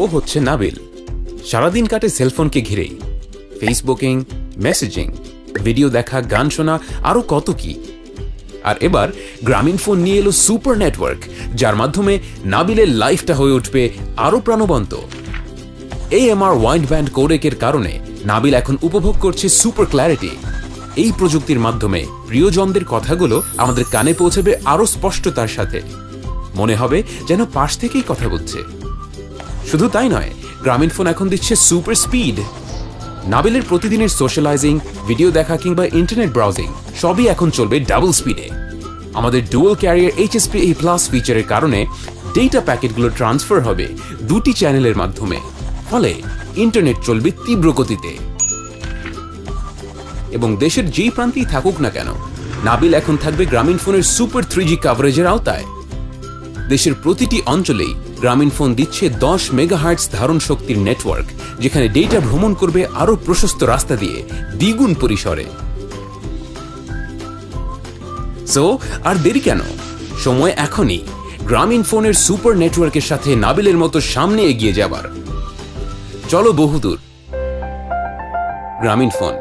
ও হচ্ছে নাবিল। সারাদিন কাটে সেলফোনকে ঘিরেই, ফেসবুকিং, মেসেজিং, ভিডিও দেখা, গান শোনা, আরও কত কি। আর এবার গ্রামীণফোন নিয়ে এলো সুপার নেটওয়ার্ক, যার মাধ্যমে নাবিলের লাইফটা হয়ে উঠবে আরও প্রাণবন্ত। AMR ওয়াইড ব্যান্ড কোডেকের কারণে নাবিল এখন উপভোগ করছে সুপার ক্ল্যারিটি। এই প্রযুক্তির মাধ্যমে প্রিয়জনদের কথাগুলো আমাদের কানে পৌঁছবে আরও স্পষ্টতার সাথে, মনে হবে যেন পাশ থেকেই কথা বলছে। শুধু তাই নয়, গ্রামীণফোন এখন দিচ্ছে সুপার স্পিড। নাবিলের প্রতিদিনের সোশ্যালাইজিং, ভিডিও দেখা কিংবা ইন্টারনেট ব্রাউজিং সবই এখন চলবে ডাবল স্পিডে। আমাদের ডুয়াল ক্যারিয়ার HSPA+ ফিচারের কারণে ডেটা প্যাকেটগুলো ট্রান্সফার হবে 2টি চ্যানেলের মাধ্যমে, ফলে ইন্টারনেট চলবে তীব্র গতিতে। এবং দেশের যেই প্রান্তেই থাকুক না কেন, নাবিল এখন থাকবে গ্রামীণফোনের সুপার 3G কভারেজের আওতায়। দেশের প্রতিটি অঞ্চলেই গ্রামীণফোন দিচ্ছে 10 মেগাহার্টজ ধারণ শক্তির নেটওয়ার্ক, যেখানে ডেটা ভ্রমণ করবে আরও প্রশস্ত রাস্তা দিয়ে দ্বিগুণ পরিসরে। সো আর দেরি কেন? সময় এখনই গ্রামীণফোনের সুপার নেটওয়ার্কের সাথে নাবিলের মতো সামনে এগিয়ে যাবার। চলো বহুদূর। গ্রামীণফোন।